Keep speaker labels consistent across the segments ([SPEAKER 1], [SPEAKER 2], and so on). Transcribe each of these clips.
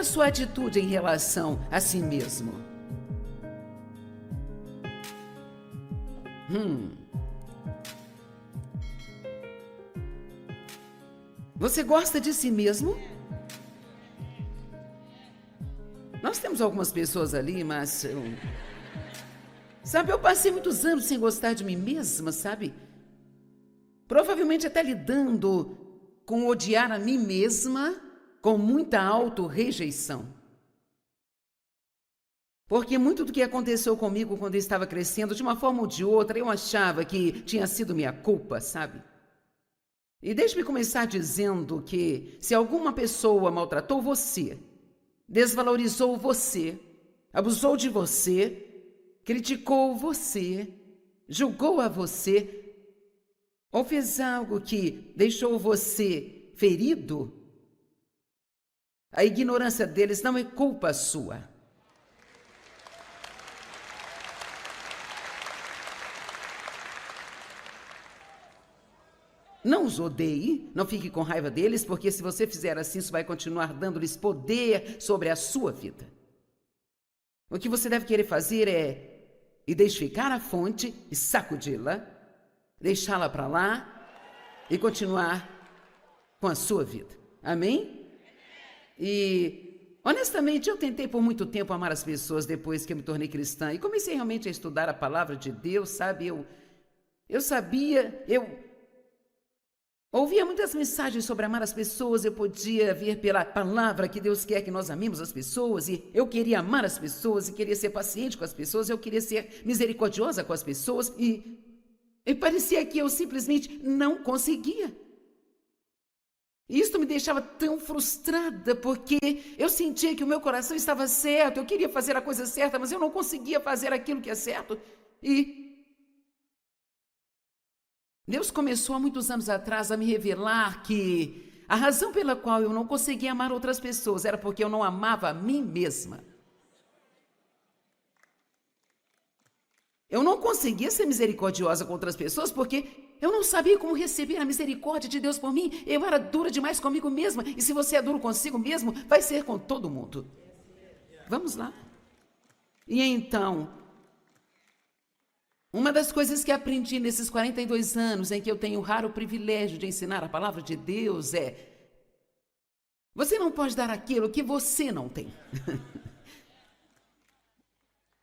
[SPEAKER 1] a sua atitude em relação a si mesmo? Você gosta de si mesmo? Nós temos algumas pessoas ali, mas sabe, eu passei muitos anos sem gostar de mim mesma, sabe? Provavelmente até lidando com odiar a mim mesma com muita auto-rejeição. Porque muito do que aconteceu comigo quando eu estava crescendo, de uma forma ou de outra, eu achava que tinha sido minha culpa, sabe? E deixe-me começar dizendo que se alguma pessoa maltratou você, desvalorizou você, abusou de você, criticou você, julgou a você, ou fez algo que deixou você ferido, a ignorância deles não é culpa sua. Não os odeie, não fique com raiva deles, porque se você fizer assim, isso vai continuar dando-lhes poder sobre a sua vida. O que você deve querer fazer é identificar a fonte e sacudi-la, deixá-la para lá e continuar com a sua vida. Amém? E, honestamente, eu tentei por muito tempo amar as pessoas depois que eu me tornei cristã e comecei realmente a estudar a palavra de Deus, sabe? Eu sabia, ouvia muitas mensagens sobre amar as pessoas, eu podia ver pela palavra que Deus quer que nós amemos as pessoas, e eu queria amar as pessoas, e queria ser paciente com as pessoas, eu queria ser misericordiosa com as pessoas, e parecia que eu simplesmente não conseguia. E isso me deixava tão frustrada, porque eu sentia que o meu coração estava certo, eu queria fazer a coisa certa, mas eu não conseguia fazer aquilo que é certo, e Deus começou há muitos anos atrás a me revelar que a razão pela qual eu não conseguia amar outras pessoas era porque eu não amava a mim mesma. Eu não conseguia ser misericordiosa com outras pessoas porque eu não sabia como receber a misericórdia de Deus por mim. Eu era dura demais comigo mesma. E se você é duro consigo mesmo, vai ser com todo mundo. Vamos lá. E então, uma das coisas que aprendi nesses 42 anos em que eu tenho o raro privilégio de ensinar a palavra de Deus é: você não pode dar aquilo que você não tem.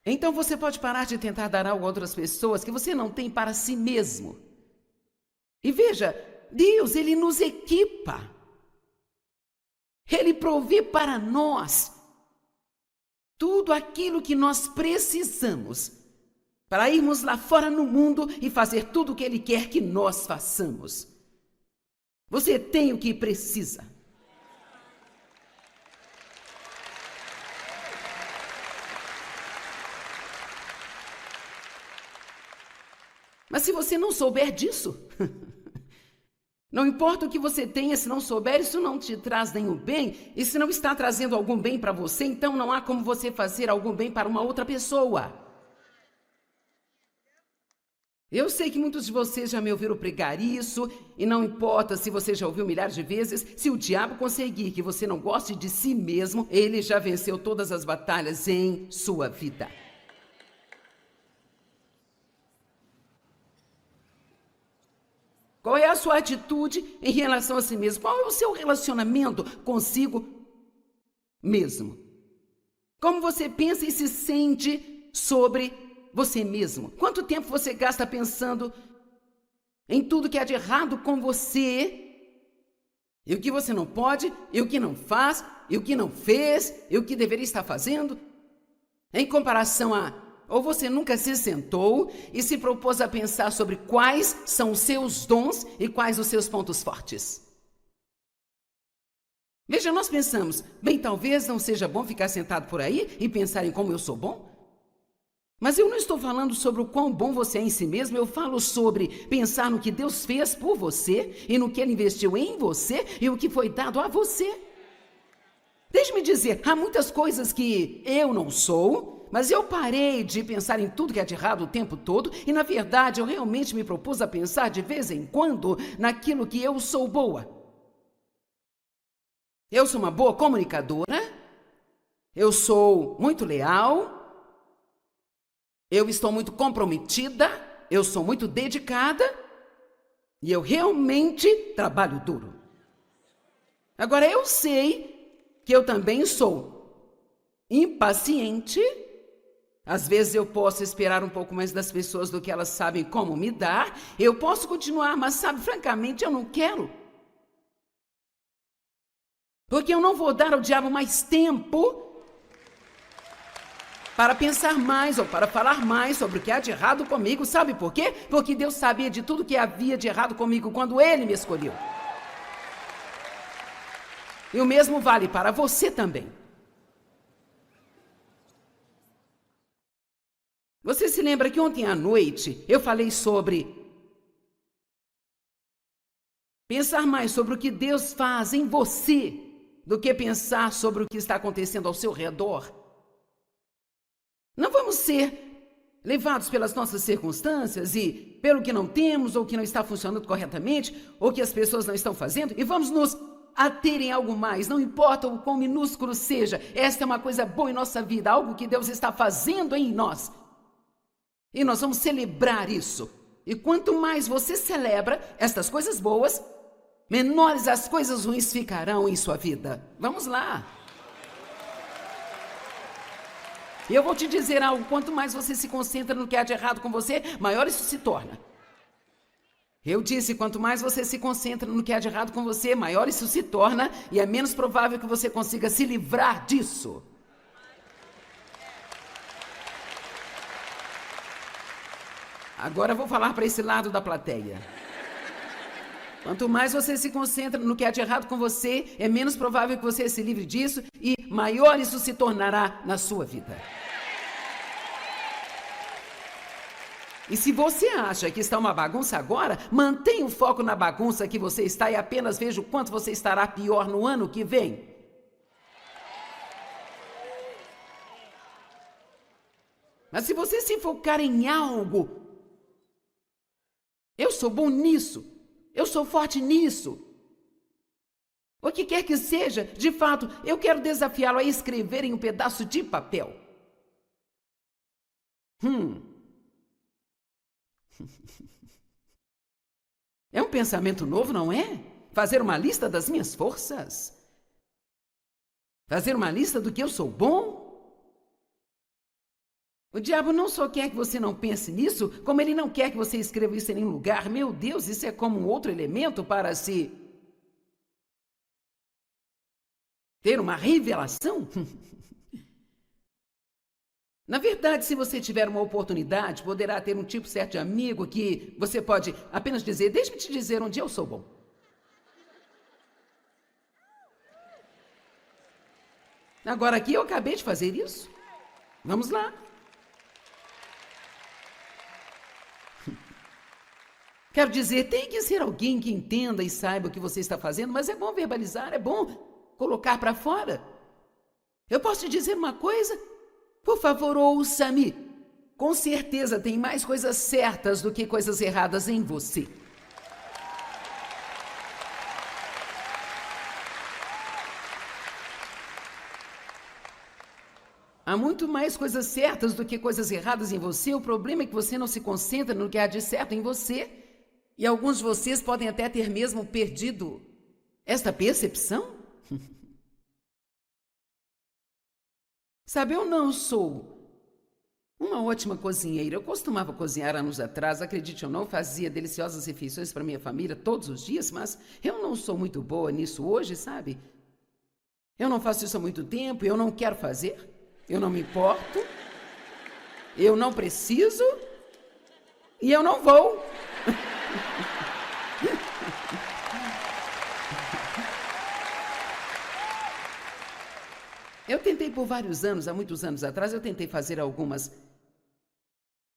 [SPEAKER 1] Então você pode parar de tentar dar algo a outras pessoas que você não tem para si mesmo. E veja, Deus, Ele nos equipa. Ele provê para nós tudo aquilo que nós precisamos para irmos lá fora no mundo e fazer tudo o que Ele quer que nós façamos. Você tem o que precisa. Mas se você não souber disso, não importa o que você tenha, se não souber, isso não te traz nenhum bem, e se não está trazendo algum bem para você, então não há como você fazer algum bem para uma outra pessoa. Eu sei que muitos de vocês já me ouviram pregar isso, e não importa se você já ouviu milhares de vezes, se o diabo conseguir que você não goste de si mesmo, ele já venceu todas as batalhas em sua vida. Qual é a sua atitude em relação a si mesmo? Qual é o seu relacionamento consigo mesmo? Como você pensa e se sente sobre você mesmo? Quanto tempo você gasta pensando em tudo que há de errado com você? E o que você não pode, e o que não faz, e o que não fez, e o que deveria estar fazendo? Em comparação a... Ou você nunca se sentou e se propôs a pensar sobre quais são os seus dons e quais os seus pontos fortes? Veja, nós pensamos, bem, talvez não seja bom ficar sentado por aí e pensar em como eu sou bom. Mas eu não estou falando sobre o quão bom você é em si mesmo, eu falo sobre pensar no que Deus fez por você e no que Ele investiu em você e o que foi dado a você. Deixe-me dizer, há muitas coisas que eu não sou, mas eu parei de pensar em tudo que é de errado o tempo todo e, na verdade, eu realmente me propus a pensar de vez em quando naquilo que eu sou boa. Eu sou uma boa comunicadora, eu sou muito leal, eu estou muito comprometida, eu sou muito dedicada e eu realmente trabalho duro. Agora, eu sei que eu também sou impaciente. Às vezes eu posso esperar um pouco mais das pessoas do que elas sabem como me dar. Eu posso continuar, mas sabe, francamente, eu não quero. Porque eu não vou dar ao diabo mais tempo para pensar mais ou para falar mais sobre o que há de errado comigo. Sabe por quê? Porque Deus sabia de tudo que havia de errado comigo quando Ele me escolheu. E o mesmo vale para você também. Você se lembra que ontem à noite eu falei sobre pensar mais sobre o que Deus faz em você do que pensar sobre o que está acontecendo ao seu redor? Não vamos ser levados pelas nossas circunstâncias e pelo que não temos ou que não está funcionando corretamente ou que as pessoas não estão fazendo e vamos nos ater em algo mais, não importa o quão minúsculo seja. Esta é uma coisa boa em nossa vida, algo que Deus está fazendo em nós. E nós vamos celebrar isso. E quanto mais você celebra estas coisas boas, menores as coisas ruins ficarão em sua vida. Vamos lá. E eu vou te dizer algo, quanto mais você se concentra no que há de errado com você, maior isso se torna. Eu disse, quanto mais você se concentra no que há de errado com você, maior isso se torna, e é menos provável que você consiga se livrar disso. Agora eu vou falar para esse lado da plateia. Quanto mais você se concentra no que há de errado com você, é menos provável que você se livre disso e maior isso se tornará na sua vida. E se você acha que está uma bagunça agora, mantenha o foco na bagunça que você está e apenas veja o quanto você estará pior no ano que vem. Mas se você se focar em algo, eu sou bom nisso, eu sou forte nisso. O que quer que seja, de fato, eu quero desafiá-lo a escrever em um pedaço de papel. É um pensamento novo, não é? Fazer uma lista das minhas forças. Fazer uma lista do que eu sou bom. O diabo não só quer que você não pense nisso, como ele não quer que você escreva isso em nenhum lugar. Meu Deus, isso é como um outro elemento para se ter uma revelação. Na verdade, se você tiver uma oportunidade, poderá ter um tipo certo de amigo que você pode apenas dizer, deixe-me te dizer onde eu sou bom. Agora aqui eu acabei de fazer isso. Vamos lá. Quero dizer, tem que ser alguém que entenda e saiba o que você está fazendo, mas é bom verbalizar, é bom colocar para fora. Eu posso te dizer uma coisa? Por favor, ouça-me. Com certeza tem mais coisas certas do que coisas erradas em você. Há muito mais coisas certas do que coisas erradas em você. O problema é que você não se concentra no que há de certo em você. E alguns de vocês podem até ter mesmo perdido esta percepção. Sabe, eu não sou uma ótima cozinheira. Eu costumava cozinhar anos atrás, acredite ou não, fazia deliciosas refeições para minha família todos os dias, mas eu não sou muito boa nisso hoje, sabe? Eu não faço isso há muito tempo, eu não quero fazer, eu não me importo, eu não preciso e eu não vou. Eu tentei por vários anos, há muitos anos atrás, eu tentei fazer algumas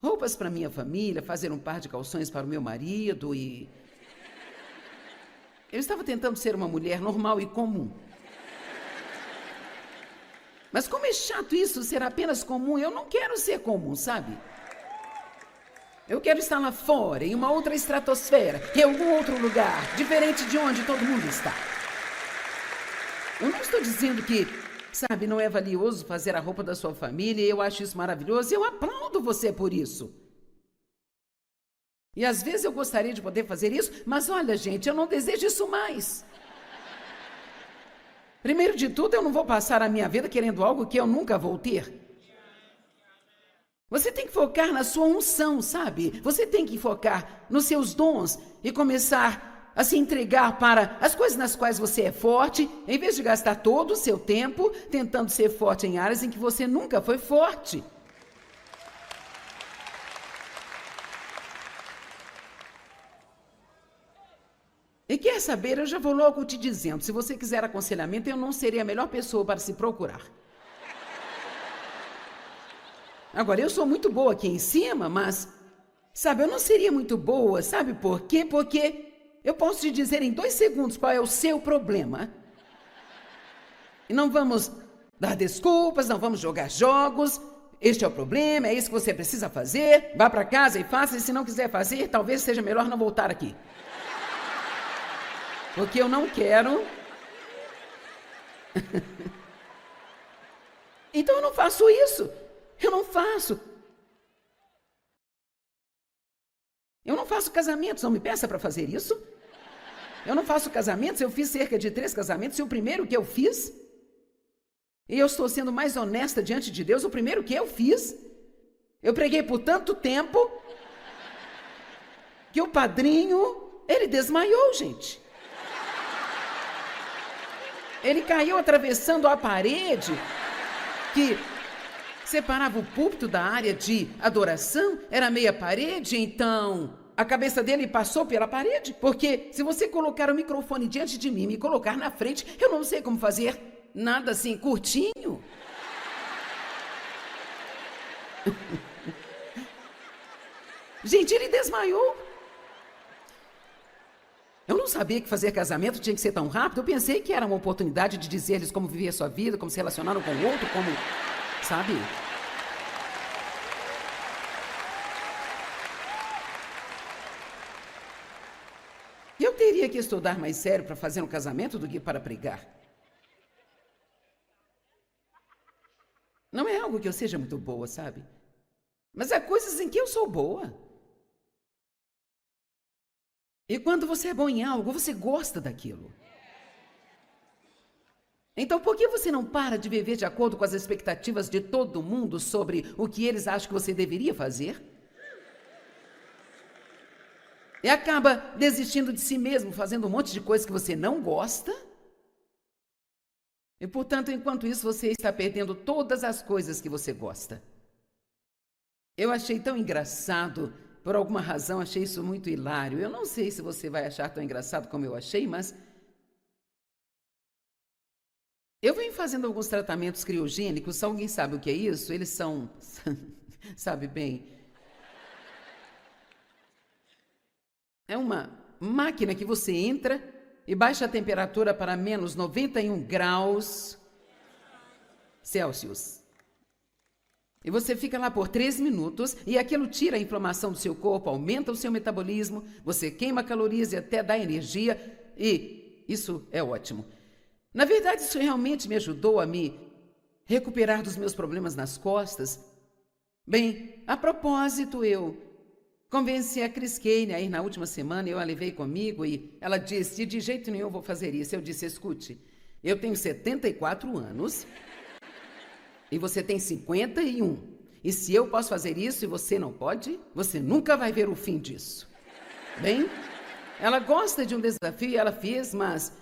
[SPEAKER 1] roupas para minha família, fazer um par de calções para o meu marido e... Eu estava tentando ser uma mulher normal e comum. Mas como é chato isso, ser apenas comum, eu não quero ser comum, sabe? Eu quero estar lá fora, em uma outra estratosfera, em algum outro lugar, diferente de onde todo mundo está. Eu não estou dizendo que Sabe, não é valioso fazer a roupa da sua família, e eu acho isso maravilhoso, e eu aplaudo você por isso. E às vezes eu gostaria de poder fazer isso, mas olha, gente, eu não desejo isso mais. Primeiro de tudo, eu não vou passar a minha vida querendo algo que eu nunca vou ter. Você tem que focar na sua unção, sabe? Você tem que focar nos seus dons e começar a se entregar para as coisas nas quais você é forte, em vez de gastar todo o seu tempo tentando ser forte em áreas em que você nunca foi forte. E quer saber, eu já vou logo te dizendo, se você quiser aconselhamento, eu não serei a melhor pessoa para se procurar. Agora, eu sou muito boa aqui em cima, mas, sabe, eu não seria muito boa, sabe por quê? Porque eu posso te dizer em 2 segundos qual é o seu problema. E não vamos dar desculpas, não vamos jogar jogos. Este é o problema, é isso que você precisa fazer. Vá para casa e faça, e se não quiser fazer, talvez seja melhor não voltar aqui. Porque eu não quero. Então eu não faço isso. Eu não faço. Eu não faço casamentos, não me peça para fazer isso. Eu não faço casamentos, eu fiz cerca de 3 casamentos, e o primeiro que eu fiz, e eu estou sendo mais honesta diante de Deus, o primeiro que eu fiz, eu preguei por tanto tempo, que o padrinho, ele desmaiou, gente. Ele caiu atravessando a parede que separava o púlpito da área de adoração, era meia parede, então a cabeça dele passou pela parede, porque se você colocar o microfone diante de mim e me colocar na frente, eu não sei como fazer nada assim curtinho. Gente, ele desmaiou. Eu não sabia que fazer casamento tinha que ser tão rápido. Eu pensei que era uma oportunidade de dizer-lhes como viver a sua vida, como se relacionaram com o outro, como, sabe? Eu teria que estudar mais sério para fazer um casamento do que para pregar. Não é algo que eu seja muito boa, sabe? Mas há coisas em que eu sou boa. E quando você é bom em algo, você gosta daquilo. Então, por que você não para de viver de acordo com as expectativas de todo mundo sobre o que eles acham que você deveria fazer? E acaba desistindo de si mesmo, fazendo um monte de coisas que você não gosta? E, portanto, enquanto isso, você está perdendo todas as coisas que você gosta. Eu achei tão engraçado, por alguma razão achei isso muito hilário. Eu não sei se você vai achar tão engraçado como eu achei, mas eu venho fazendo alguns tratamentos criogênicos. Se alguém sabe o que é isso, eles são, sabe bem, é uma máquina que você entra e baixa a temperatura para menos 91 graus Celsius. E você fica lá por 3 minutos e aquilo tira a inflamação do seu corpo, aumenta o seu metabolismo, você queima calorias e até dá energia, e isso é ótimo. Na verdade, isso realmente me ajudou a me recuperar dos meus problemas nas costas. Bem, a propósito, eu convenci a Chris Kane a ir na última semana, eu a levei comigo e ela disse, de jeito nenhum eu vou fazer isso. Eu disse, escute, eu tenho 74 anos... E você tem 51. E se eu posso fazer isso e você não pode, você nunca vai ver o fim disso. Bem, ela gosta de um desafio e ela fez, mas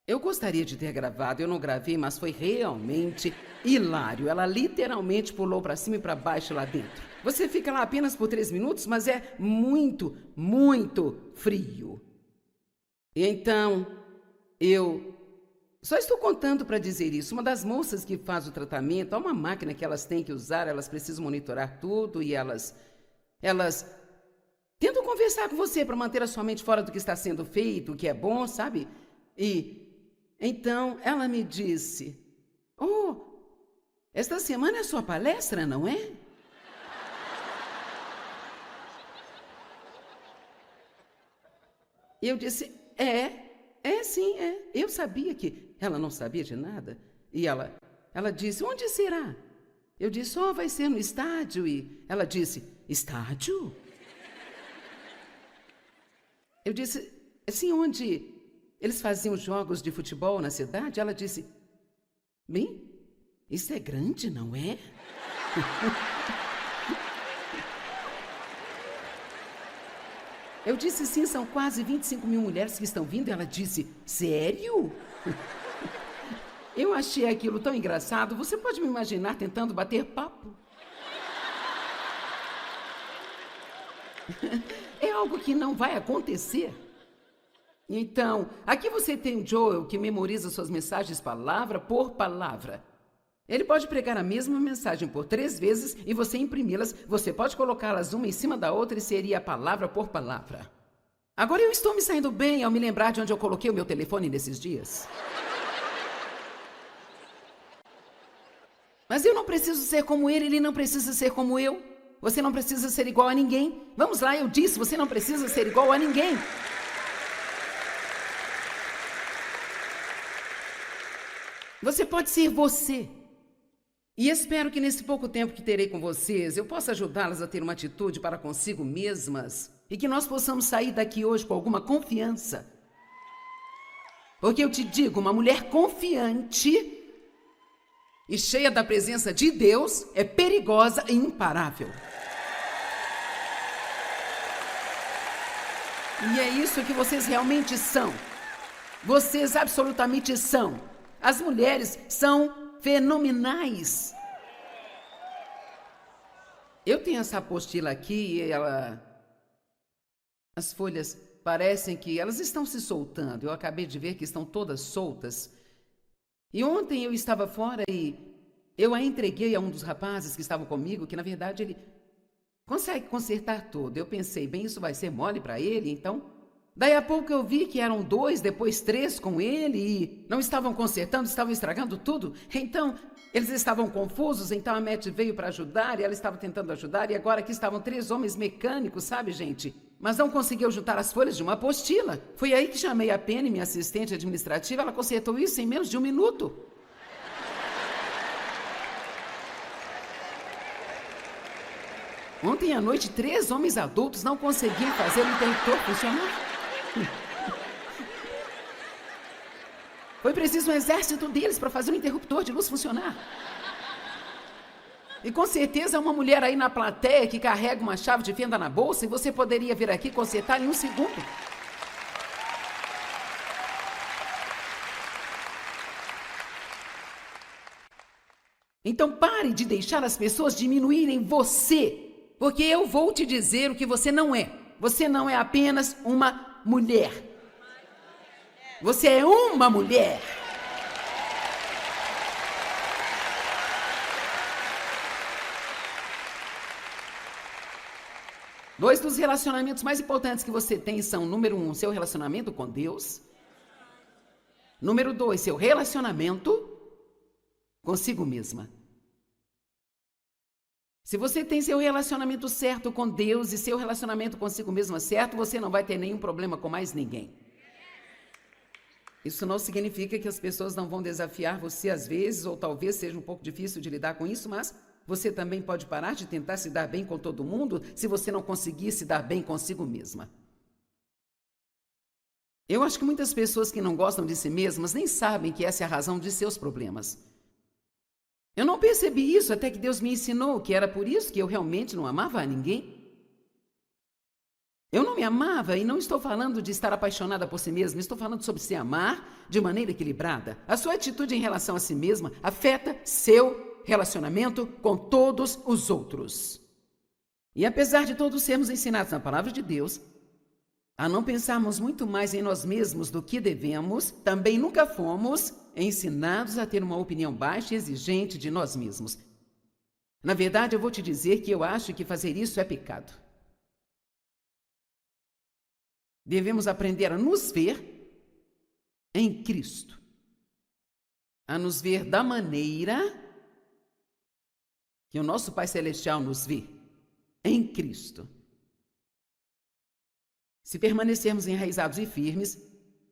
[SPEAKER 1] eu gostaria de ter gravado. Eu não gravei, mas foi realmente hilário. Ela literalmente pulou para cima e para baixo lá dentro. Você fica lá apenas por 3 minutos, mas é muito, muito frio. E então, eu só estou contando para dizer isso. Uma das moças que faz o tratamento, há uma máquina que elas têm que usar, elas precisam monitorar tudo e elas tentam conversar com você para manter a sua mente fora do que está sendo feito, o que é bom, sabe? E então ela me disse, esta semana é a sua palestra, não é? E eu disse, sim, é. Eu sabia que ela não sabia de nada. E ela disse, onde será? Eu disse, vai ser no estádio. E ela disse, estádio? Eu disse, assim, onde eles faziam jogos de futebol na cidade? Ela disse, bem, isso é grande, não é? Eu disse, sim, são quase 25 mil mulheres que estão vindo. Ela disse, sério? Eu achei aquilo tão engraçado. Você pode me imaginar tentando bater papo? É algo que não vai acontecer. Então, aqui você tem o Joel que memoriza suas mensagens palavra por palavra. Ele pode pregar a mesma mensagem por 3 vezes e você imprimi-las. Você pode colocá-las uma em cima da outra e seria palavra por palavra. Agora eu estou me saindo bem ao me lembrar de onde eu coloquei o meu telefone nesses dias. Mas eu não preciso ser como ele não precisa ser como eu. Você não precisa ser igual a ninguém. Vamos lá, eu disse, você não precisa ser igual a ninguém. Você pode ser você. E espero que nesse pouco tempo que terei com vocês, eu possa ajudá-las a ter uma atitude para consigo mesmas e que nós possamos sair daqui hoje com alguma confiança. Porque eu te digo, uma mulher confiante e cheia da presença de Deus é perigosa e imparável. E é isso que vocês realmente são. Vocês absolutamente são. As mulheres são fenomenais. Eu tenho essa apostila aqui e as folhas parecem que elas estão se soltando. Eu acabei de ver que estão todas soltas. E ontem eu estava fora e eu a entreguei a um dos rapazes que estavam comigo, que na verdade ele consegue consertar tudo. Eu pensei, bem, isso vai ser mole para ele, então... Daí a pouco eu vi que eram 2, depois 3 com ele e não estavam consertando, estavam estragando tudo. Então, eles estavam confusos, então a Matt veio para ajudar e ela estava tentando ajudar e agora aqui estavam 3 homens mecânicos, sabe, gente? Mas não conseguiu juntar as folhas de uma apostila. Foi aí que chamei a Penny, minha assistente administrativa, ela consertou isso em menos de 1 minuto. Ontem à noite, 3 homens adultos não conseguiam fazer o interruptor funcionar. Foi preciso um exército deles para fazer o interruptor de luz funcionar. E com certeza há uma mulher aí na plateia que carrega uma chave de fenda na bolsa e você poderia vir aqui consertar em 1 segundo. Então pare de deixar as pessoas diminuírem você, porque eu vou te dizer o que você não é. Você não é apenas uma mulher. Você é uma mulher. Dois dos relacionamentos mais importantes que você tem são, número 1, seu relacionamento com Deus. Número 2, seu relacionamento consigo mesma. Se você tem seu relacionamento certo com Deus e seu relacionamento consigo mesma certo, você não vai ter nenhum problema com mais ninguém. Isso não significa que as pessoas não vão desafiar você às vezes, ou talvez seja um pouco difícil de lidar com isso, mas você também pode parar de tentar se dar bem com todo mundo se você não conseguir se dar bem consigo mesma. Eu acho que muitas pessoas que não gostam de si mesmas nem sabem que essa é a razão de seus problemas. Eu não percebi isso até que Deus me ensinou que era por isso que eu realmente não amava a ninguém. Eu não me amava e não estou falando de estar apaixonada por si mesma, estou falando sobre se amar de maneira equilibrada. A sua atitude em relação a si mesma afeta seu relacionamento com todos os outros. E apesar de todos sermos ensinados na palavra de Deus a não pensarmos muito mais em nós mesmos do que devemos, também nunca fomos ensinados a ter uma opinião baixa e exigente de nós mesmos. Na verdade, eu vou te dizer que eu acho que fazer isso é pecado. Devemos aprender a nos ver em Cristo, a nos ver da maneira que o nosso Pai Celestial nos vê, em Cristo. Se permanecermos enraizados e firmes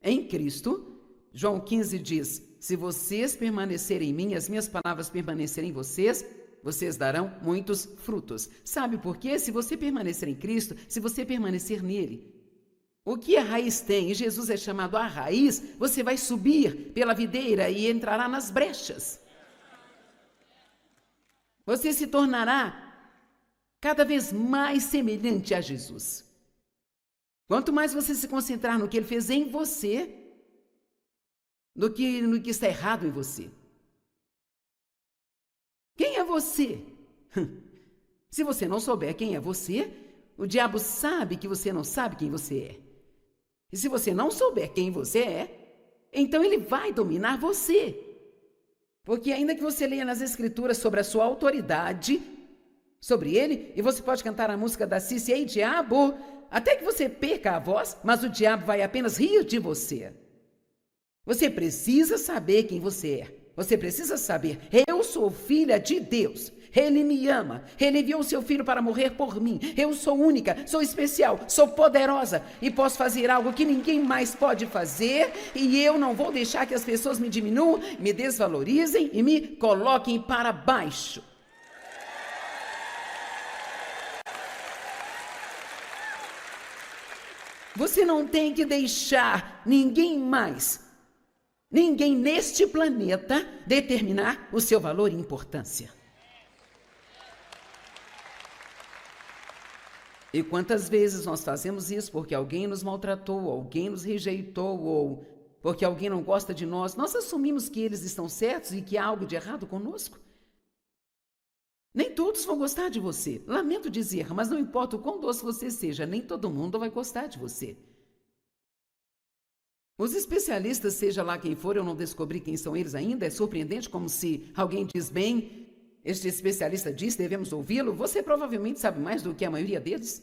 [SPEAKER 1] em Cristo, João 15 diz, se vocês permanecerem em mim, as minhas palavras permanecerem em vocês, vocês darão muitos frutos. Sabe por quê? Se você permanecer em Cristo, se você permanecer nele, o que a raiz tem, e Jesus é chamado a raiz, você vai subir pela videira e entrará nas brechas. Você se tornará cada vez mais semelhante a Jesus. Quanto mais você se concentrar no que ele fez em você, do que no que está errado em você. Quem é você? Se você não souber quem é você, o diabo sabe que você não sabe quem você é. E se você não souber quem você é, então ele vai dominar você. Porque ainda que você leia nas Escrituras sobre a sua autoridade, sobre ele, e você pode cantar a música da Cici, ei diabo, até que você perca a voz, mas o diabo vai apenas rir de você. Você precisa saber quem você é. Você precisa saber, eu sou filha de Deus. Ele me ama. Ele enviou o seu filho para morrer por mim. Eu sou única, sou especial, sou poderosa e posso fazer algo que ninguém mais pode fazer. E eu não vou deixar que as pessoas me diminuam, me desvalorizem e me coloquem para baixo. Você não tem que deixar ninguém neste planeta determinar o seu valor e importância. E quantas vezes nós fazemos isso porque alguém nos maltratou, alguém nos rejeitou, ou porque alguém não gosta de nós, nós assumimos que eles estão certos e que há algo de errado conosco? Nem todos vão gostar de você. Lamento dizer, mas não importa o quão doce você seja, nem todo mundo vai gostar de você. Os especialistas, seja lá quem for, eu não descobri quem são eles ainda, é surpreendente como se alguém diz bem, este especialista diz, devemos ouvi-lo, você provavelmente sabe mais do que a maioria deles.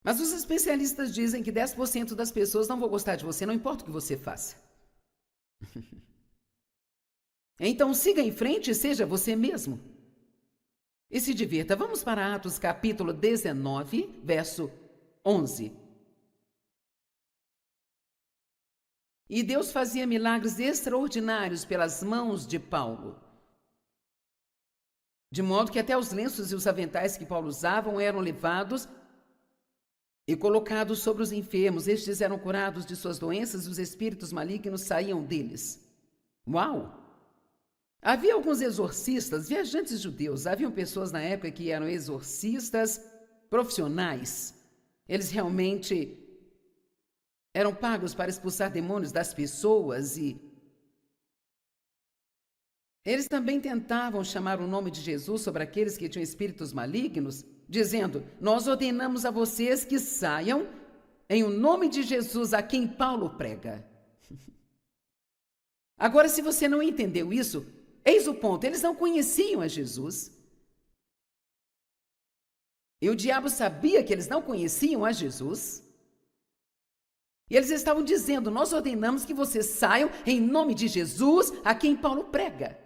[SPEAKER 1] Mas os especialistas dizem que 10% das pessoas não vão gostar de você, não importa o que você faça. Então siga em frente e seja você mesmo. E se divirta. Vamos para Atos capítulo 19, verso 11. E Deus fazia milagres extraordinários pelas mãos de Paulo, de modo que até os lenços e os aventais que Paulo usava eram levados e colocados sobre os enfermos. Estes eram curados de suas doenças e os espíritos malignos saíam deles. Uau! Havia alguns exorcistas, viajantes judeus. Haviam pessoas na época que eram exorcistas profissionais. Eles realmente eram pagos para expulsar demônios das pessoas e eles também tentavam chamar o nome de Jesus sobre aqueles que tinham espíritos malignos, dizendo, nós ordenamos a vocês que saiam em o nome de Jesus a quem Paulo prega. Agora, se você não entendeu isso, eis o ponto, eles não conheciam a Jesus. E o diabo sabia que eles não conheciam a Jesus. E eles estavam dizendo, nós ordenamos que vocês saiam em nome de Jesus a quem Paulo prega.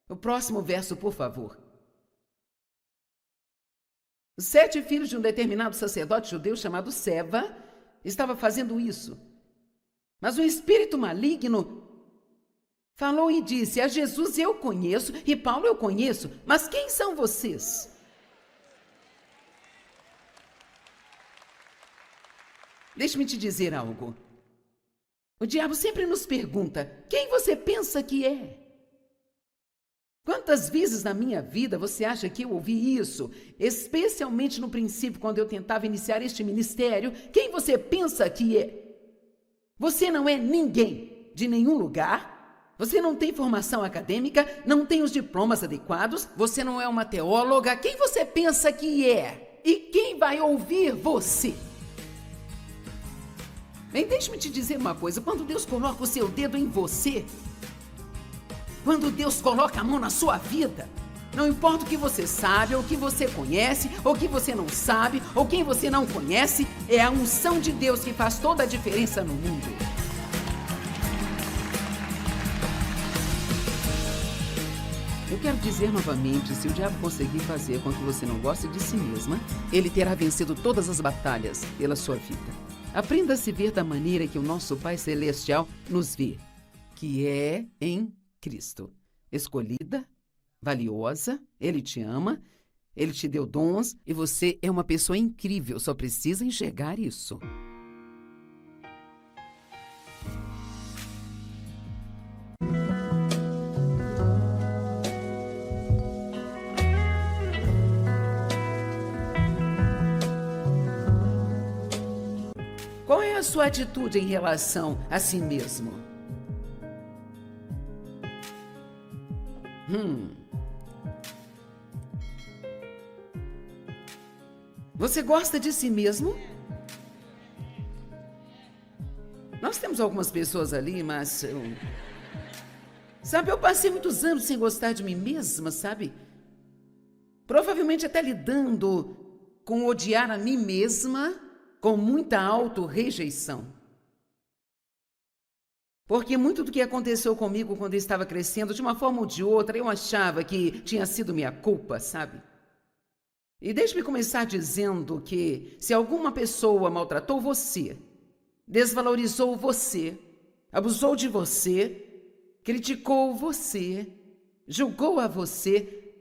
[SPEAKER 1] O próximo verso, por favor. Os 7 filhos de um determinado sacerdote judeu chamado Seva estava fazendo isso. Mas um espírito maligno falou e disse, a Jesus eu conheço e Paulo eu conheço, mas quem são vocês? Deixe-me te dizer algo. O diabo sempre nos pergunta, quem você pensa que é? Quantas vezes na minha vida você acha que eu ouvi isso? Especialmente no princípio, quando eu tentava iniciar este ministério, quem você pensa que é? Você não é ninguém de nenhum lugar, você não tem formação acadêmica, não tem os diplomas adequados, você não é uma teóloga, quem você pensa que é? E quem vai ouvir você? Bem, deixe-me te dizer uma coisa, quando Deus coloca o seu dedo em você, quando Deus coloca a mão na sua vida, não importa o que você sabe, ou o que você conhece, ou o que você não sabe, ou quem você não conhece, é a unção de Deus que faz toda a diferença no mundo. Eu quero dizer novamente, se o diabo conseguir fazer com que você não goste de si mesma, ele terá vencido todas as batalhas pela sua vida. Aprenda a se ver da maneira que o nosso Pai Celestial nos vê. que é em Cristo. Escolhida, valiosa, Ele te ama, Ele te deu dons e você é uma pessoa incrível, só precisa enxergar isso. Qual é a sua atitude em relação a si mesmo? Você gosta de si mesmo? Nós temos algumas pessoas ali, mas sabe, eu passei muitos anos sem gostar de mim mesma, sabe? Provavelmente até lidando com odiar a mim mesma com muita auto-rejeição. Porque muito do que aconteceu comigo quando eu estava crescendo, de uma forma ou de outra, eu achava que tinha sido minha culpa, sabe? E deixe-me começar dizendo que se alguma pessoa maltratou você, desvalorizou você, abusou de você, criticou você, julgou a você,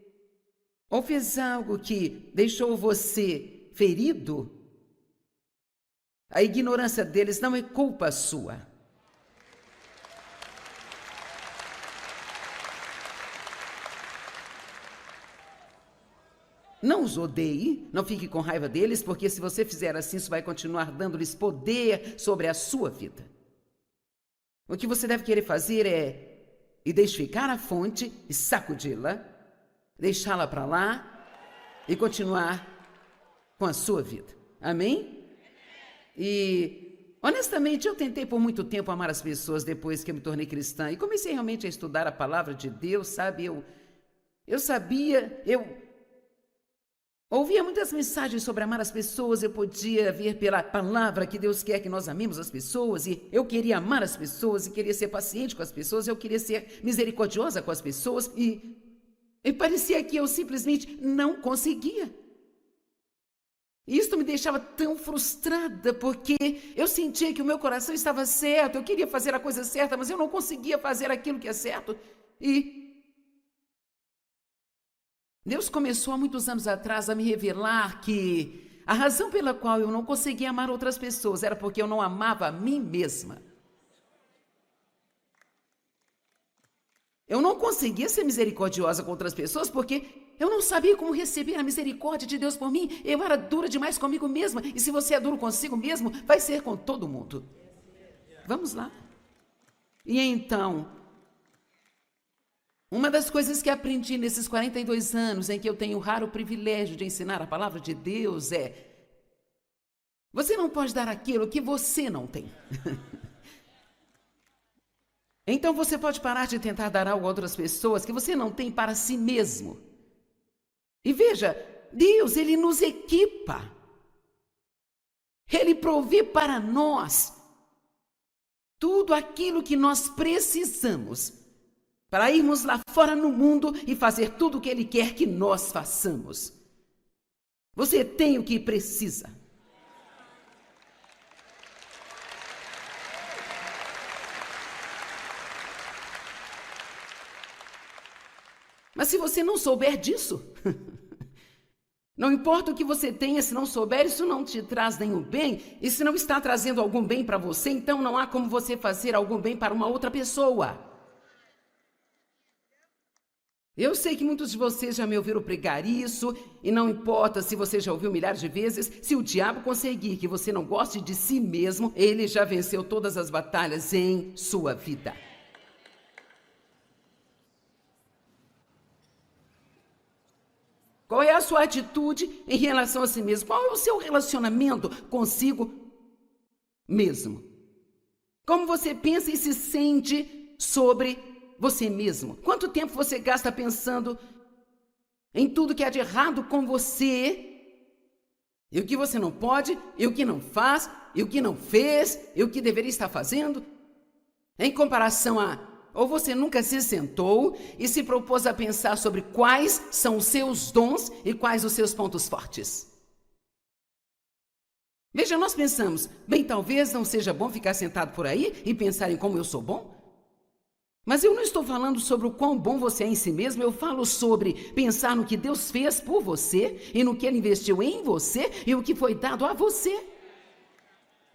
[SPEAKER 1] ou fez algo que deixou você ferido, a ignorância deles não é culpa sua. Não os odeie, não fique com raiva deles, porque se você fizer assim, isso vai continuar dando-lhes poder sobre a sua vida. O que você deve querer fazer é identificar a fonte e sacudi-la, deixá-la para lá e continuar com a sua vida. Amém? E, honestamente, eu tentei por muito tempo amar as pessoas depois que eu me tornei cristã e comecei realmente a estudar a palavra de Deus, sabe? Eu sabia, eu ouvia muitas mensagens sobre amar as pessoas, eu podia ver pela palavra que Deus quer que nós amemos as pessoas, e eu queria amar as pessoas, e queria ser paciente com as pessoas, eu queria ser misericordiosa com as pessoas, e parecia que eu simplesmente não conseguia. E isso me deixava tão frustrada, porque eu sentia que o meu coração estava certo, eu queria fazer a coisa certa, mas eu não conseguia fazer aquilo que é certo. E Deus começou há muitos anos atrás a me revelar que a razão pela qual eu não conseguia amar outras pessoas era porque eu não amava a mim mesma. Eu não conseguia ser misericordiosa com outras pessoas porque eu não sabia como receber a misericórdia de Deus por mim. Eu era dura demais comigo mesma. E se você é duro consigo mesmo, vai ser com todo mundo. Vamos lá. E então, uma das coisas que aprendi nesses 42 anos em que eu tenho o raro privilégio de ensinar a palavra de Deus é: você não pode dar aquilo que você não tem. Então você pode parar de tentar dar algo a outras pessoas que você não tem para si mesmo. E veja, Deus, Ele nos equipa. Ele provê para nós tudo aquilo que nós precisamos para irmos lá fora no mundo e fazer tudo o que Ele quer que nós façamos. Você tem o que precisa. Mas se você não souber disso, não importa o que você tenha, se não souber, isso não te traz nenhum bem, e se não está trazendo algum bem para você, então não há como você fazer algum bem para uma outra pessoa. Eu sei que muitos de vocês já me ouviram pregar isso, e não importa se você já ouviu milhares de vezes, se o diabo conseguir que você não goste de si mesmo, ele já venceu todas as batalhas em sua vida. Qual é a sua atitude em relação a si mesmo? Qual é o seu relacionamento consigo mesmo? Como você pensa e se sente sobre você mesmo? Quanto tempo você gasta pensando em tudo que há de errado com você? E o que você não pode, e o que não faz, e o que não fez, e o que deveria estar fazendo? Em comparação a... Ou você nunca se sentou e se propôs a pensar sobre quais são os seus dons e quais os seus pontos fortes? Veja, nós pensamos, bem, talvez não seja bom ficar sentado por aí e pensar em como eu sou bom. Mas eu não estou falando sobre o quão bom você é em si mesmo, eu falo sobre pensar no que Deus fez por você e no que Ele investiu em você e o que foi dado a você.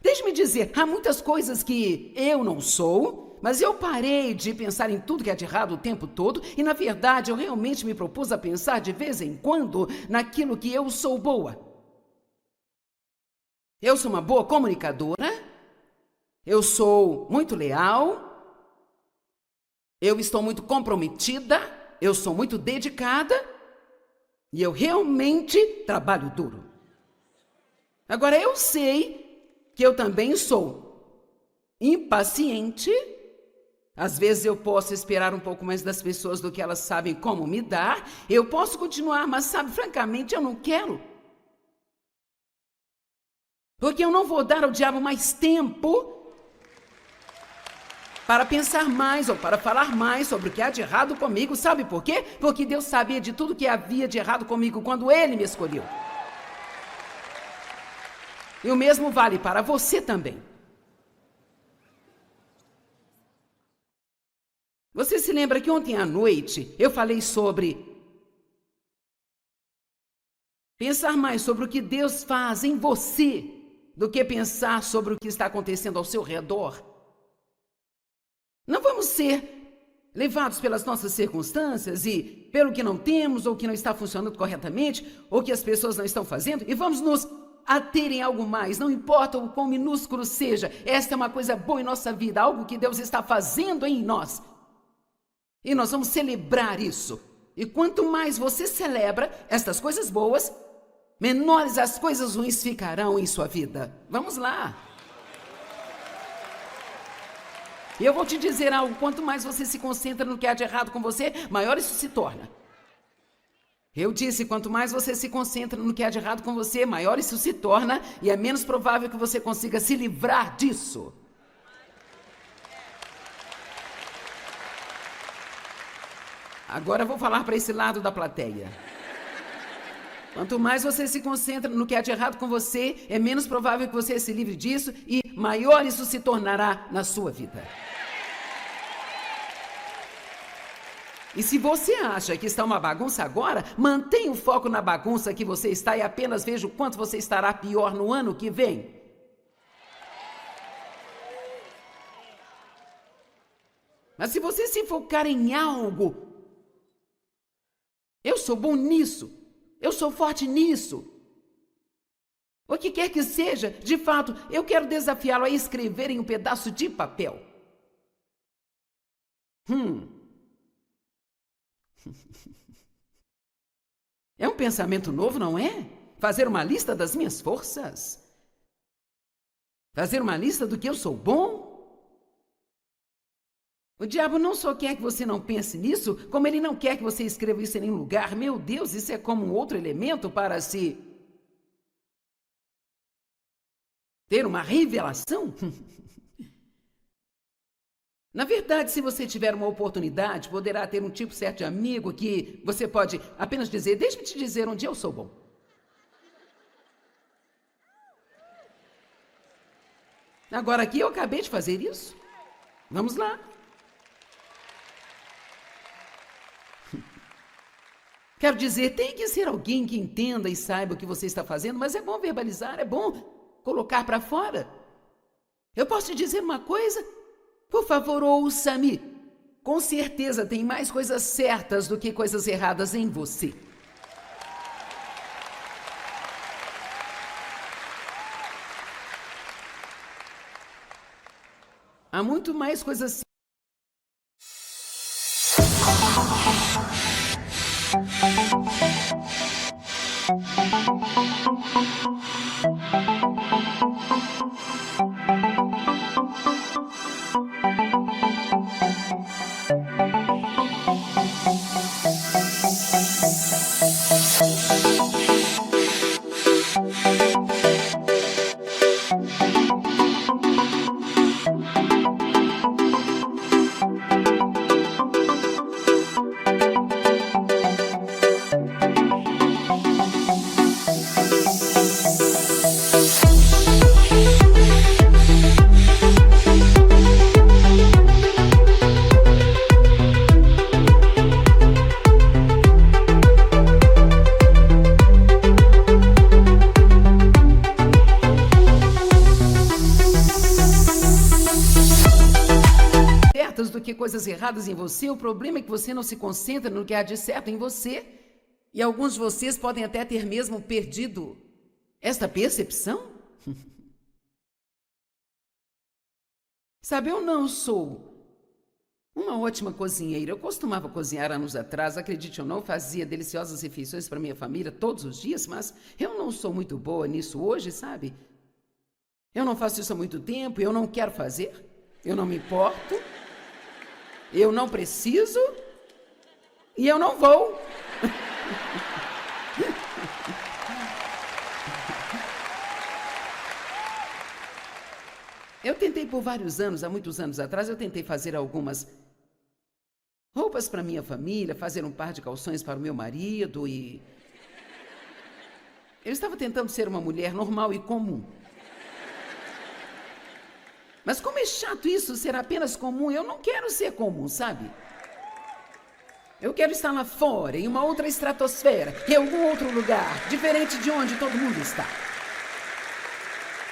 [SPEAKER 1] Deixe-me dizer, há muitas coisas que eu não sou, mas eu parei de pensar em tudo que é de errado o tempo todo e, na verdade, eu realmente me propus a pensar de vez em quando naquilo que eu sou boa. Eu sou uma boa comunicadora, eu sou muito leal, eu estou muito comprometida, eu sou muito dedicada e eu realmente trabalho duro. Agora, eu sei que eu também sou impaciente. Às vezes eu posso esperar um pouco mais das pessoas do que elas sabem como me dar. Eu posso continuar, mas sabe, francamente, eu não quero. Porque eu não vou dar ao diabo mais tempo para pensar mais ou para falar mais sobre o que há de errado comigo. Sabe por quê? Porque Deus sabia de tudo que havia de errado comigo quando Ele me escolheu. E o mesmo vale para você também. Você se lembra que ontem à noite eu falei sobre pensar mais sobre o que Deus faz em você do que pensar sobre o que está acontecendo ao seu redor? Não vamos ser levados pelas nossas circunstâncias e pelo que não temos ou que não está funcionando corretamente ou que as pessoas não estão fazendo e vamos nos a terem algo mais, não importa o quão minúsculo seja. Esta é uma coisa boa em nossa vida, algo que Deus está fazendo em nós. E nós vamos celebrar isso. E quanto mais você celebra estas coisas boas, menores as coisas ruins ficarão em sua vida. Vamos lá. E eu vou te dizer algo, quanto mais você se concentra no que há de errado com você, maior isso se torna. Eu disse, quanto mais você se concentra no que há de errado com você, maior isso se torna e é menos provável que você consiga se livrar disso. Agora eu vou falar para esse lado da plateia. Quanto mais você se concentra no que há de errado com você, é menos provável que você se livre disso e maior isso se tornará na sua vida. E se você acha que está uma bagunça agora, mantenha o foco na bagunça que você está e apenas veja o quanto você estará pior no ano que vem. Mas se você se focar em algo, eu sou bom nisso, eu sou forte nisso. O que quer que seja, de fato, eu quero desafiá-lo a escrever em um pedaço de papel. É um pensamento novo, não é? Fazer uma lista das minhas forças. Fazer uma lista do que eu sou bom. O diabo não só quer que você não pense nisso, como ele não quer que você escreva isso em nenhum lugar. Meu Deus, isso é como um outro elemento para se ter uma revelação. Na verdade, se você tiver uma oportunidade, poderá ter um tipo certo de amigo que você pode apenas dizer, deixe-me te dizer onde eu sou bom. Agora aqui eu acabei de fazer isso. Vamos lá. Quero dizer, tem que ser alguém que entenda e saiba o que você está fazendo, mas é bom verbalizar, é bom colocar para fora. Eu posso te dizer uma coisa? Por favor, ouça-me. Com certeza tem mais coisas certas do que coisas erradas em você. Há muito mais coisas. que coisas erradas em você, o problema é que você não se concentra no que há de certo em você. E alguns de vocês podem até ter mesmo perdido esta percepção. Sabe, eu não sou uma ótima cozinheira. Eu costumava cozinhar anos atrás, acredite ou não, fazia deliciosas refeições para minha família todos os dias, mas eu não sou muito boa nisso hoje, sabe? Eu não faço isso há muito tempo, eu não quero fazer, eu não me importo, eu não preciso e eu não vou. Eu tentei por vários anos, há muitos anos atrás, eu tentei fazer algumas roupas para minha família, fazer um par de calções para o meu marido e... Eu estava tentando ser uma mulher normal e comum. Mas como é chato isso, ser apenas comum, eu não quero ser comum, sabe? Eu quero estar lá fora, em uma outra estratosfera, em algum outro lugar, diferente de onde todo mundo está.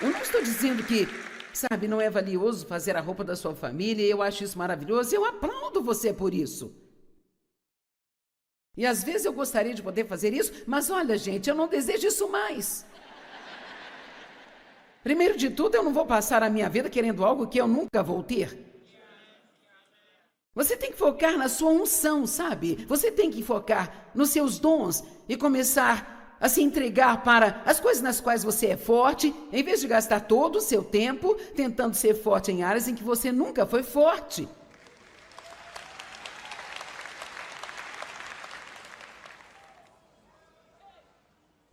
[SPEAKER 1] Eu não estou dizendo que, sabe, não é valioso fazer a roupa da sua família, e eu acho isso maravilhoso, eu aplaudo você por isso. E às vezes eu gostaria de poder fazer isso, mas olha, gente, eu não desejo isso mais. Primeiro de tudo, eu não vou passar a minha vida querendo algo que eu nunca vou ter. Você tem que focar na sua unção, sabe? Você tem que focar nos seus dons e começar a se entregar para as coisas nas quais você é forte, em vez de gastar todo o seu tempo tentando ser forte em áreas em que você nunca foi forte.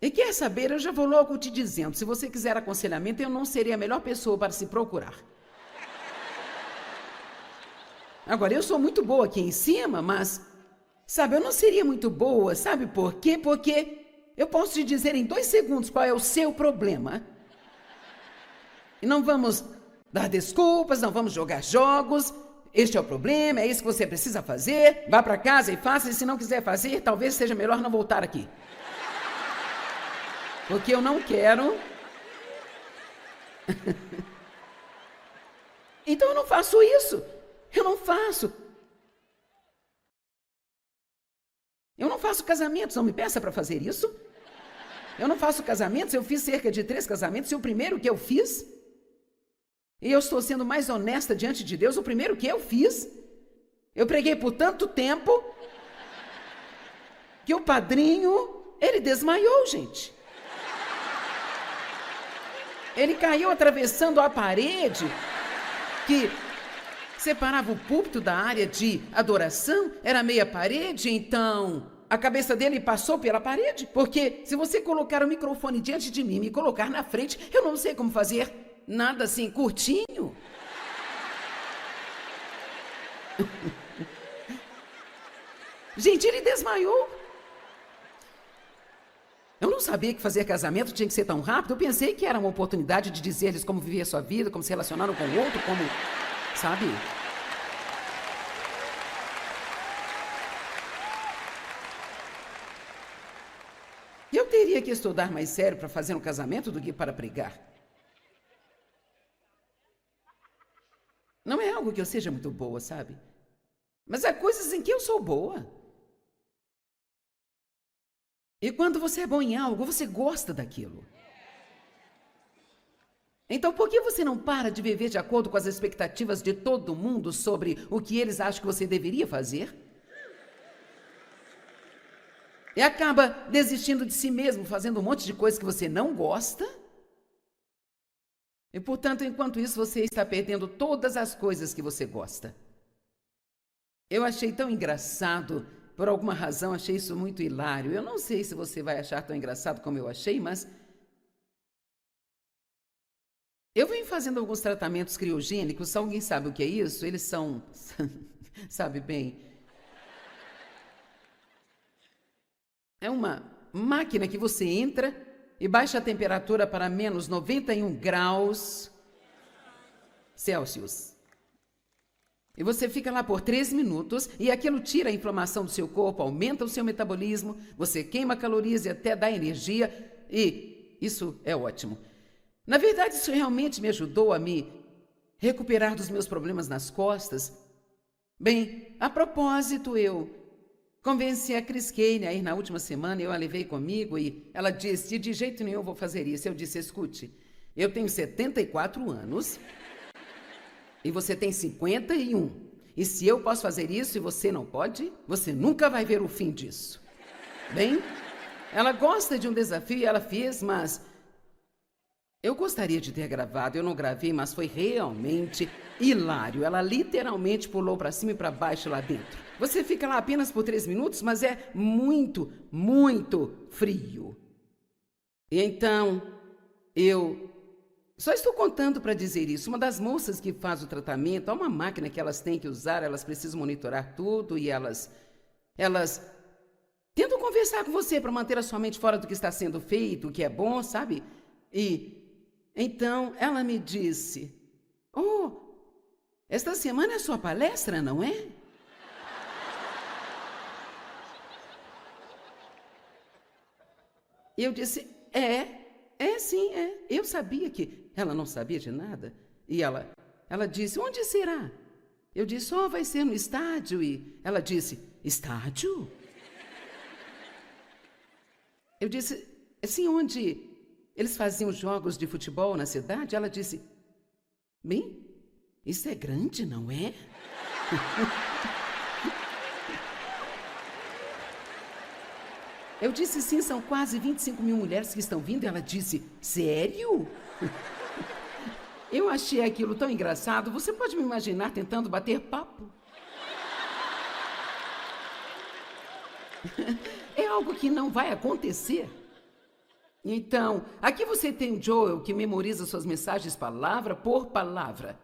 [SPEAKER 1] E quer saber, eu já vou logo te dizendo, se você quiser aconselhamento, eu não serei a melhor pessoa para se procurar. Agora, eu sou muito boa aqui em cima, mas, sabe, eu não seria muito boa, sabe por quê? Porque eu posso te dizer em 2 segundos qual é o seu problema. E não vamos dar desculpas, não vamos jogar jogos. Este é o problema, é isso que você precisa fazer. Vá para casa e faça, e se não quiser fazer, talvez seja melhor não voltar aqui. Porque eu não quero. Então eu não faço isso. Eu não faço. Eu não faço casamentos, não me peça para fazer isso. Eu não faço casamentos, eu fiz cerca de 3 casamentos, e o primeiro que eu fiz, e eu estou sendo mais honesta diante de Deus, o primeiro que eu fiz, eu preguei por tanto tempo, que o padrinho, ele desmaiou, gente. Ele caiu atravessando a parede que separava o púlpito da área de adoração, era meia parede, então a cabeça dele passou pela parede, porque se você colocar o microfone diante de mim e me colocar na frente, eu não sei como fazer nada assim curtinho. Gente, ele desmaiou. Eu não sabia que fazer casamento tinha que ser tão rápido. Eu pensei que era uma oportunidade de dizer-lhes como viver a sua vida, como se relacionaram com o outro, como, sabe? Eu teria que estudar mais sério para fazer um casamento do que para pregar. Não é algo que eu seja muito boa, sabe? Mas há coisas em que eu sou boa. E quando você é bom em algo, você gosta daquilo. Então, por que você não para de viver de acordo com as expectativas de todo mundo sobre o que eles acham que você deveria fazer? E acaba desistindo de si mesmo, fazendo um monte de coisas que você não gosta? E, portanto, enquanto isso, você está perdendo todas as coisas que você gosta. Eu achei tão engraçado. Por alguma razão, achei isso muito hilário. Eu não sei se você vai achar tão engraçado como eu achei, mas eu venho fazendo alguns tratamentos criogênicos. Se alguém sabe o que é isso, eles são, sabe bem, é uma máquina que você entra e baixa a temperatura para menos 91 graus Celsius. E você fica lá por 3 minutos e aquilo tira a inflamação do seu corpo, aumenta o seu metabolismo, você queima calorias e até dá energia, e isso é ótimo. Na verdade, isso realmente me ajudou a me recuperar dos meus problemas nas costas, Bem, a propósito, eu convenci a Cris Kane a ir na última semana, eu a levei comigo e ela disse, de jeito nenhum eu vou fazer isso. Eu disse, escute, eu tenho 74 anos e você tem 51. E se eu posso fazer isso e você não pode, você nunca vai ver o fim disso. Bem, ela gosta de um desafio e ela fez, mas eu gostaria de ter gravado, eu não gravei, mas foi realmente hilário. Ela literalmente pulou para cima e para baixo lá dentro. Você fica lá apenas por 3 minutos, mas é muito, muito frio. E então, eu só estou contando para dizer isso. Uma das moças que faz o tratamento, há uma máquina que elas têm que usar, elas precisam monitorar tudo e elas tentam conversar com você para manter a sua mente fora do que está sendo feito, o que é bom, sabe? E então ela me disse, oh, esta semana é sua palestra, não é? E eu disse, sim, é. Eu sabia que ela não sabia de nada. E ela disse, onde será? Eu disse, vai ser no estádio. E ela disse, estádio? Eu disse, assim, onde eles faziam jogos de futebol na cidade? Ela disse, bem, isso é grande, não é? Eu disse, sim, são quase 25 mil mulheres que estão vindo. E ela disse, sério? Eu achei aquilo tão engraçado. Você pode me imaginar tentando bater papo? É algo que não vai acontecer. Então, aqui você tem o Joel que memoriza suas mensagens palavra por palavra.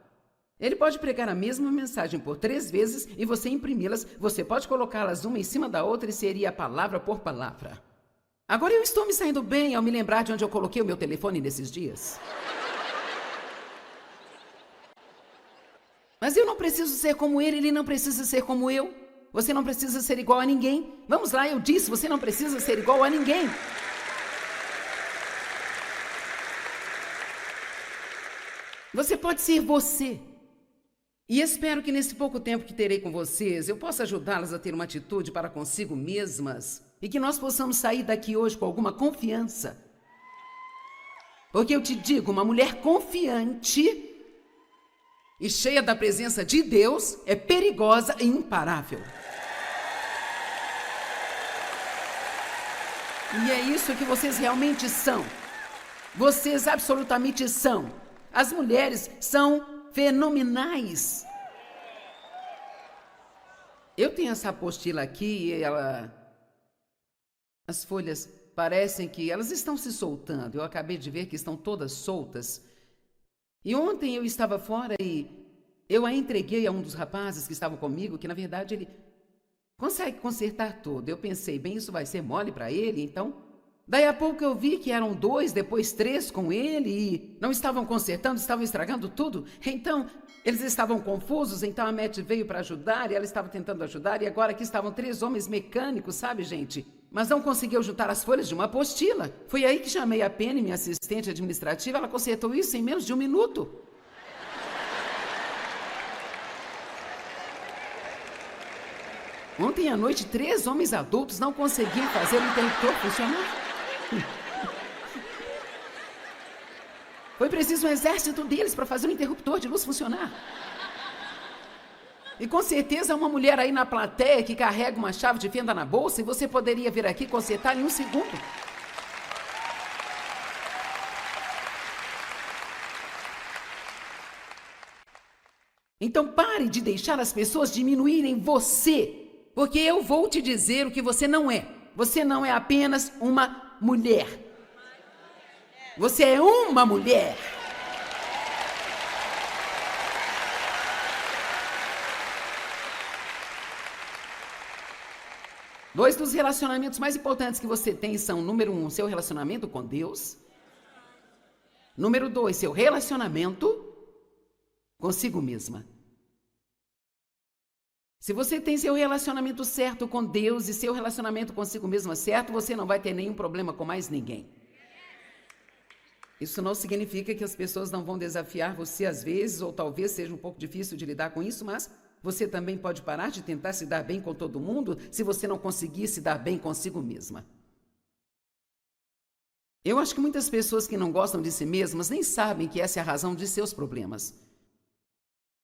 [SPEAKER 1] Ele pode pregar a mesma mensagem por 3 vezes e você imprimi-las. Você pode colocá-las uma em cima da outra e seria palavra por palavra. Agora eu estou me saindo bem ao me lembrar de onde eu coloquei o meu telefone nesses dias. Mas eu não preciso ser como ele não precisa ser como eu. Você não precisa ser igual a ninguém. Vamos lá, eu disse, você não precisa ser igual a ninguém. Você pode ser você. E espero que nesse pouco tempo que terei com vocês, eu possa ajudá-las a ter uma atitude para consigo mesmas e que nós possamos sair daqui hoje com alguma confiança. Porque eu te digo, uma mulher confiante e cheia da presença de Deus é perigosa e imparável. E é isso que vocês realmente são. Vocês absolutamente são. As mulheres são fenomenais. Eu tenho essa apostila aqui e as folhas parecem que elas estão se soltando. Eu acabei de ver que estão todas soltas. E ontem eu estava fora e eu a entreguei a um dos rapazes que estavam comigo, que na verdade ele consegue consertar tudo. Eu pensei, bem, isso vai ser mole para ele, então... Daí a pouco eu vi que eram 2, depois 3 com ele e não estavam consertando, estavam estragando tudo. Então, eles estavam confusos, então a Matt veio para ajudar e ela estava tentando ajudar e agora aqui estavam 3 homens mecânicos, sabe, gente? Mas não conseguiu juntar as folhas de uma apostila. Foi aí que chamei a Penny, minha assistente administrativa, ela consertou isso em menos de 1 minuto. Ontem à noite, 3 homens adultos não conseguiam fazer o interruptor funcionar. Foi preciso um exército deles para fazer o interruptor de luz funcionar. E com certeza há uma mulher aí na plateia que carrega uma chave de fenda na bolsa e você poderia vir aqui consertar em 1 segundo. Então pare de deixar as pessoas diminuírem você, porque eu vou te dizer o que você não é. Você não é apenas uma mulher. Você é uma mulher. Dois dos relacionamentos mais importantes que você tem são, número 1, seu relacionamento com Deus. Número 2, seu relacionamento consigo mesma. Se você tem seu relacionamento certo com Deus e seu relacionamento consigo mesma certo, você não vai ter nenhum problema com mais ninguém. Isso não significa que as pessoas não vão desafiar você às vezes, ou talvez seja um pouco difícil de lidar com isso, mas você também pode parar de tentar se dar bem com todo mundo se você não conseguir se dar bem consigo mesma. Eu acho que muitas pessoas que não gostam de si mesmas nem sabem que essa é a razão de seus problemas.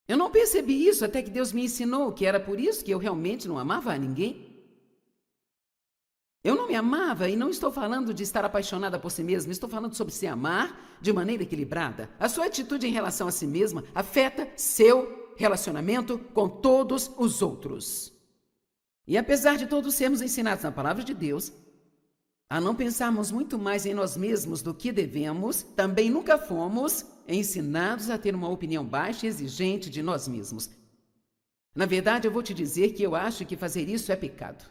[SPEAKER 1] Eu não percebi isso até que Deus me ensinou que era por isso que eu realmente não amava a ninguém. Eu não me amava e não estou falando de estar apaixonada por si mesma, estou falando sobre se amar de maneira equilibrada. A sua atitude em relação a si mesma afeta seu relacionamento com todos os outros. E apesar de todos sermos ensinados na palavra de Deus a não pensarmos muito mais em nós mesmos do que devemos, também nunca fomos ensinados a ter uma opinião baixa e exigente de nós mesmos. Na verdade, eu vou te dizer que eu acho que fazer isso é pecado.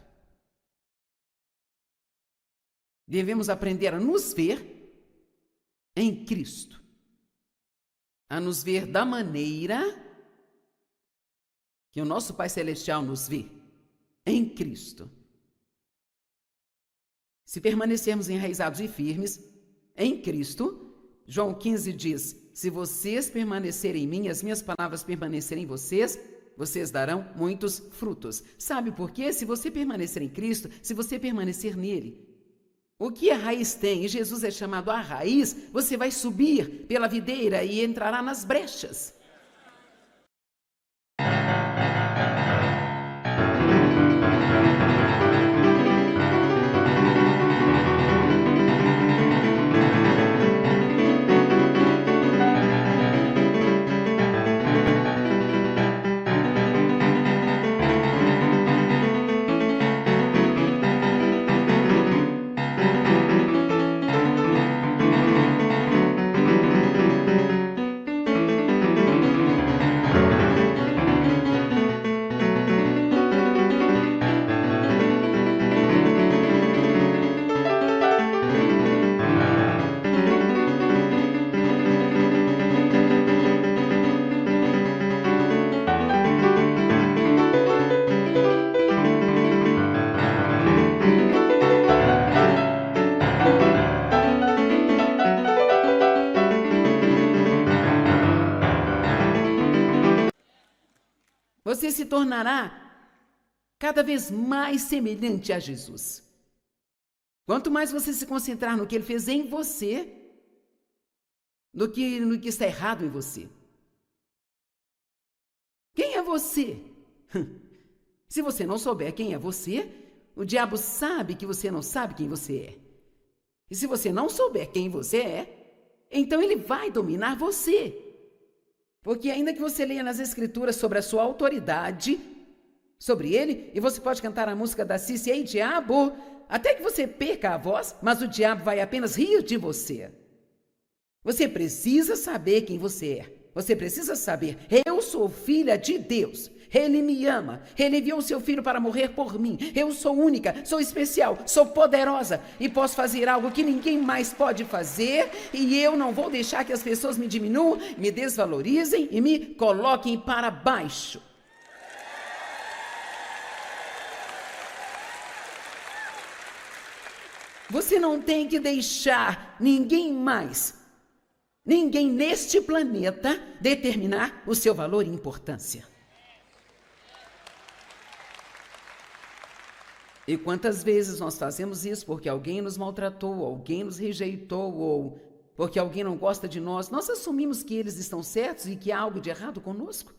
[SPEAKER 1] Devemos aprender a nos ver em Cristo, a nos ver da maneira que o nosso Pai Celestial nos vê, em Cristo. Se permanecermos enraizados e firmes em Cristo, João 15 diz: se vocês permanecerem em mim, as minhas palavras permanecerem em vocês, vocês darão muitos frutos. Sabe por quê? Se você permanecer em Cristo, se você permanecer nele, o que a raiz tem, e Jesus é chamado a raiz, você vai subir pela videira e entrará nas brechas. Você se tornará cada vez mais semelhante a Jesus. Quanto mais você se concentrar no que Ele fez em você, do que no que está errado em você. Quem é você? Se você não souber quem é você, o diabo sabe que você não sabe quem você é. E se você não souber quem você é, então ele vai dominar você. Porque ainda que você leia nas Escrituras sobre a sua autoridade, sobre ele, e você pode cantar a música da Cici, ei diabo, até que você perca a voz, mas o diabo vai apenas rir de você. Você precisa saber quem você é. Você precisa saber, eu sou filha de Deus. Ele me ama. Ele enviou o seu filho para morrer por mim. Eu sou única, sou especial, sou poderosa e posso fazer algo que ninguém mais pode fazer. E eu não vou deixar que as pessoas me diminuam, me desvalorizem e me coloquem para baixo. Você não tem que deixar ninguém mais, ninguém neste planeta determinar o seu valor e importância. E quantas vezes nós fazemos isso porque alguém nos maltratou, alguém nos rejeitou, ou porque alguém não gosta de nós, nós assumimos que eles estão certos e que há algo de errado conosco.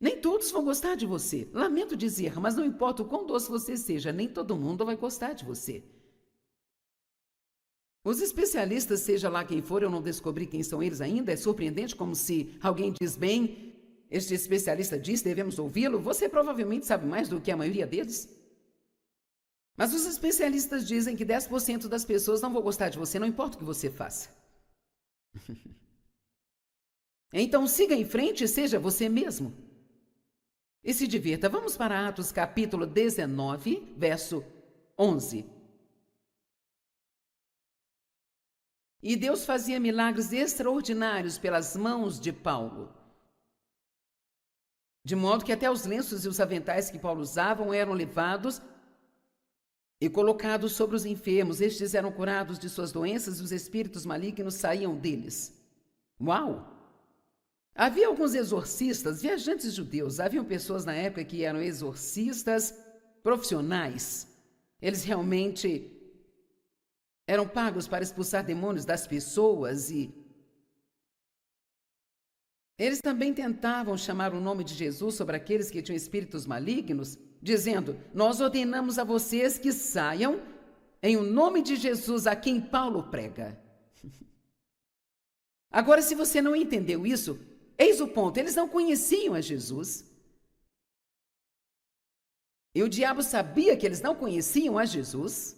[SPEAKER 1] Nem todos vão gostar de você, lamento dizer, mas não importa o quão doce você seja, nem todo mundo vai gostar de você. Os especialistas, seja lá quem for, eu não descobri quem são eles ainda, é surpreendente como se alguém diz bem, este especialista diz, devemos ouvi-lo, você provavelmente sabe mais do que a maioria deles. Mas os especialistas dizem que 10% das pessoas não vão gostar de você, não importa o que você faça. Então siga em frente e seja você mesmo. E se divirta. Vamos para Atos capítulo 19, verso 11. E Deus fazia milagres extraordinários pelas mãos de Paulo, de modo que até os lenços e os aventais que Paulo usavam eram levados e colocados sobre os enfermos. Estes eram curados de suas doenças e os espíritos malignos saíam deles. Uau! Havia alguns exorcistas, viajantes judeus. Haviam pessoas na época que eram exorcistas profissionais. Eles realmente eram pagos para expulsar demônios das pessoas e eles também tentavam chamar o nome de Jesus sobre aqueles que tinham espíritos malignos, dizendo: nós ordenamos a vocês que saiam em o nome de Jesus a quem Paulo prega. Agora, se você não entendeu isso, eis o ponto: eles não conheciam a Jesus. E o diabo sabia que eles não conheciam a Jesus.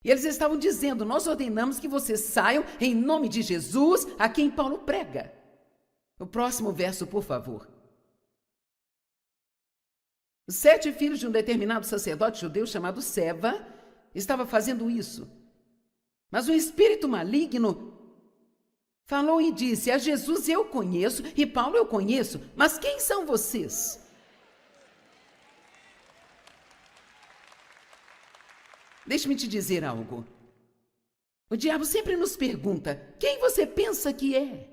[SPEAKER 1] E eles estavam dizendo: nós ordenamos que vocês saiam em nome de Jesus a quem Paulo prega. O próximo verso, por favor. Os 7 filhos de um determinado sacerdote judeu chamado Seva estava fazendo isso. Mas um espírito maligno falou e disse: a Jesus eu conheço e Paulo eu conheço, mas quem são vocês? Deixe-me te dizer algo. O diabo sempre nos pergunta: quem você pensa que é?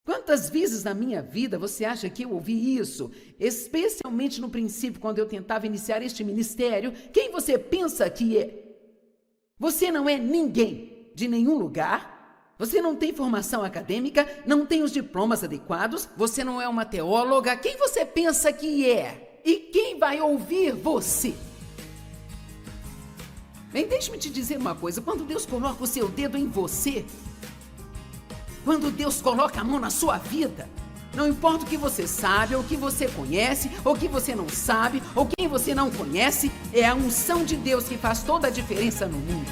[SPEAKER 1] Quantas vezes na minha vida você acha que eu ouvi isso? Especialmente no princípio, quando eu tentava iniciar este ministério. Quem você pensa que é? Você não é ninguém de nenhum lugar. Você não tem formação acadêmica, não tem os diplomas adequados, você não é uma teóloga. Quem você pensa que é? E quem vai ouvir você? Bem, deixe-me te dizer uma coisa: quando Deus coloca o seu dedo em você, quando Deus coloca a mão na sua vida, não importa o que você sabe, ou o que você conhece, ou o que você não sabe, ou quem você não conhece, é a unção de Deus que faz toda a diferença no mundo.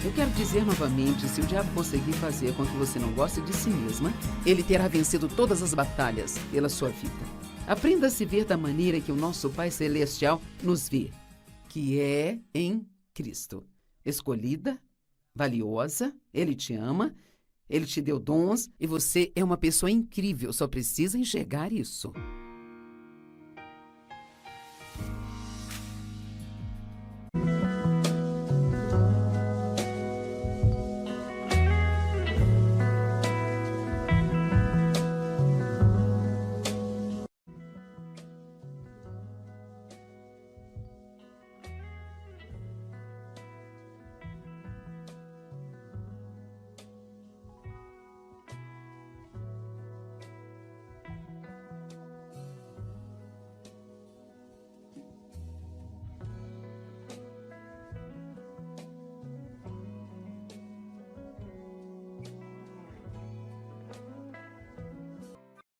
[SPEAKER 1] Eu quero dizer novamente, se o diabo conseguir fazer com que você não goste de si mesma, ele terá vencido todas as batalhas pela sua vida. Aprenda a se ver da maneira que o nosso Pai Celestial nos vê, que é em Cristo. Escolhida, valiosa, Ele te ama, Ele te deu dons e você é uma pessoa incrível, só precisa enxergar isso.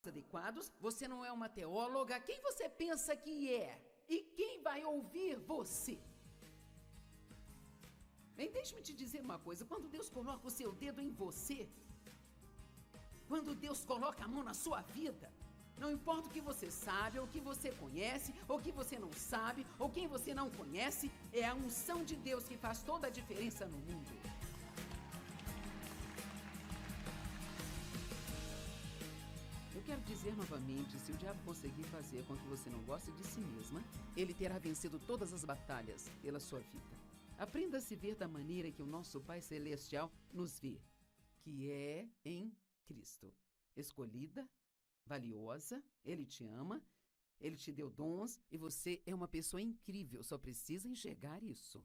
[SPEAKER 1] Adequados, você não é uma teóloga. Quem você pensa que é? E quem vai ouvir você? Bem, deixe-me te dizer uma coisa: quando Deus coloca o seu dedo em você, quando Deus coloca a mão na sua vida, não importa o que você sabe, ou o que você conhece, ou o que você não sabe, ou quem você não conhece, é a unção de Deus que faz toda a diferença no mundo. Eu quero dizer novamente, se o diabo conseguir fazer com que você não goste de si mesma, ele terá vencido todas as batalhas pela sua vida. Aprenda a se ver da maneira que o nosso Pai Celestial nos vê, que é em Cristo. Escolhida, valiosa, Ele te ama, Ele te deu dons e você é uma pessoa incrível, só precisa enxergar isso.